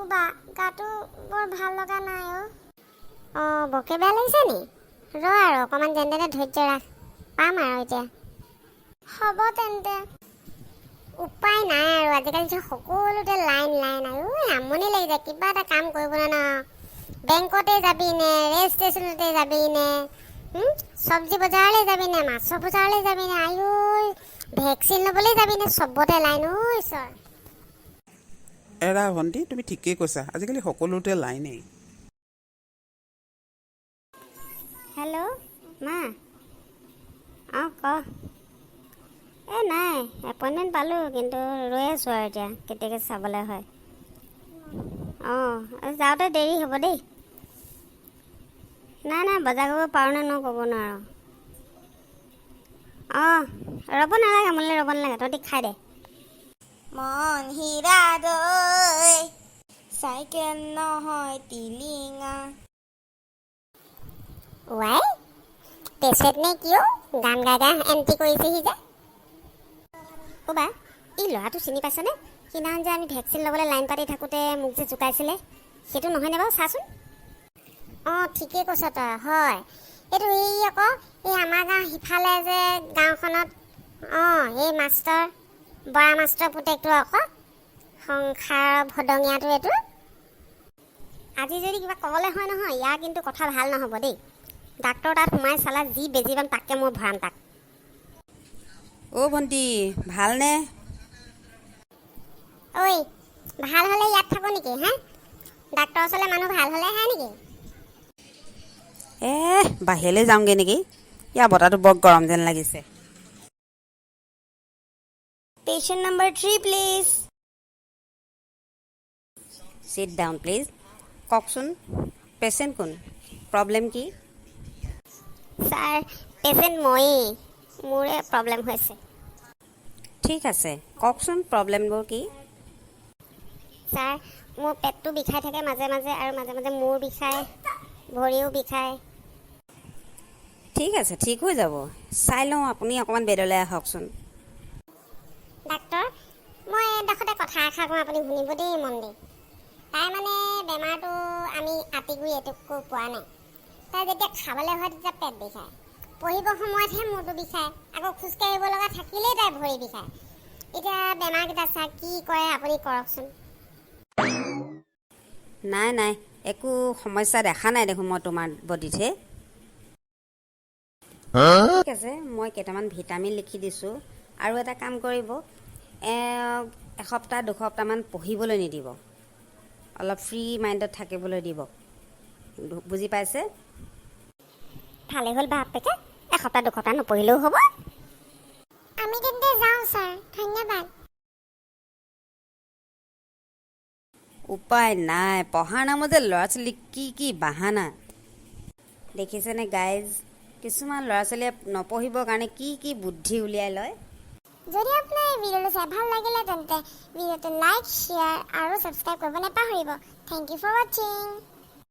উবা গাটো বৰ ভাল লগা নাই বকে বেয়া লাগিছে নি ৰ আৰু অকণমান যেন তেনে ধৈৰ্য ৰাখ পাম আৰু এতিয়া হ'ব তেন্তে উপায় নাই আৰু আজিকালি সকলোতে লাইন আৰু আমনি লাগি যায় কিবা এটা কাম কৰিবলৈ ন বেংকতে যাবি নে ৰেল ষ্টেচনতে যাবি নে চব্জি বজাৰলৈ যাবি নে মাছৰ বজাৰলৈ যাবি নে আইঐ ভেকচিন ল'বলৈ যাবি নে চবতে লাইন ঈশ্বৰ এৰা ভণ্টি তুমি ঠিকেই কৈছা আজিকালি সকলোতে লাইনেই হেল্ল' মা ক নাই এপইণ্টমেণ্ট পালোঁ কিন্তু ৰৈ আছোঁ আৰু এতিয়া কেতিয়াকৈ চাবলৈ হয় যাওঁতে দেৰি হ'ব দেই নাই বজাৰ কৰিব পাৰোঁ নে ক'ব নোৱাৰোঁ ৰ'ব নালাগে মোলৈ ৰ'ব নালাগে তহঁতি খাই দে মন হীৰা দৈ চাইকেল নহয় টিলিঙা ৱাই পেচেণ্ট নে কিয় গান গাই এণ্ট্ৰি কৰিছেহি যে বা এই ল'ৰাটো চিনি পাইছনে সিদিনাখন যে আমি ভেকচিন ল'বলৈ লাইন পাতি থাকোঁতে মোক যে জোকাইছিলে সেইটো নহয়নে বাৰু চাচোন ঠিকেই কৈছ তই হয় এইটো এই আকৌ এই আমাৰ গাঁও সিফালে যে গাঁওখনত এই মাষ্টৰ বৰা মাষ্টৰ পুতেকটো আকৌ সংসাৰৰ ভদঙীয়াটো এইটো আজি যদি কিবা ক'বলৈ হয় নহয় ইয়াৰ কিন্তু কথা ভাল নহ'ব দেই ডাক্তৰ তাত সোমাই চালা যি বেজি পাম তাকে মই ভৰাম তাক ভণ্টি ভালনে ঐ ভাল হ'লে ইয়াত থাকোঁ নেকি ডাক্তৰৰ ওচৰলৈ মানুহ ভাল হ'লে আহে নেকি বাহিৰলৈ যাওঁগৈ নেকি ইয়াৰ বতাহটো বৰ গৰম যেন লাগিছে patient number 3 please sit down please কওকচোন পেচেণ্ট কোন প্ৰব্লেম কি ছাৰ পেচেণ্ট ময়েই মোৰে প্ৰব্লেম হৈছে ঠিক আছে কওকচোন প্ৰব্লেমবোৰ কি ছাৰ মোৰ পেটটো বিষাই থাকে মাজে মাজে আৰু মাজে মাজে মূৰ বিষায় ভৰিও বিষায় ঠিক আছে ঠিক হৈ যাব চাই লওঁ আপুনি অকণমান বেডলৈ আহকচোন ডাক্তৰ মই এডোখৰতে কথা এষাৰ কওঁ আপুনি শুনিব দেই মন দি তাই মানে বেমাৰটো আমি আঁতিগুৰি এটুকু পোৱা নাই তাই যেতিয়া খাবলৈ হয় তেতিয়া পেট বিষায় পঢ়িব সময়তহে মূৰটো বিষায় আকৌ খোজকাঢ়িব লগা থাকিলেই তাই ভৰি বিষায় এতিয়া বেমাৰকেইটা ছাৰ কি কৰে আপুনি কৰকচোন নাই একো সমস্যা দেখা নাই দেখোন মই তোমাৰ বডিতহে ঠিক আছে মই কেইটামান ভিটামিন লিখি দিছোঁ আৰু এটা কাম কৰিব এসপ্তাহ দুসপ্তাহমান পঢ়িবলৈ নিদিব অলপ ফ্ৰী মাইণ্ডত থাকিবলৈ দিব বুজি পাইছে ভালেই হ'ল বাপেকে এসপ্তাহ দুসপ্তাহ নপঢ়িলেও হ'ব আমি তেন্তে যাওঁ ছাৰ ধন্যবাদ উপায় নাই পঢ়াৰ নামত যে ল'ৰা ছোৱালীক কি বাহানা দেখিছেনে গাইজ কিছুমান ল'ৰা ছোৱালীয়ে নপঢ়িবৰ কাৰণে কি বুদ্ধি উলিয়াই লয় যদি আপোনাৰ এই ভিডিঅ'টো চাই ভাল লাগিলে তেন্তে ভিডিঅ'টো লাইক শ্বেয়াৰ আৰু ছাবস্ক্ৰাইব কৰিব নাপাহৰিব থেংক ইউ ফৰ ৱাচিং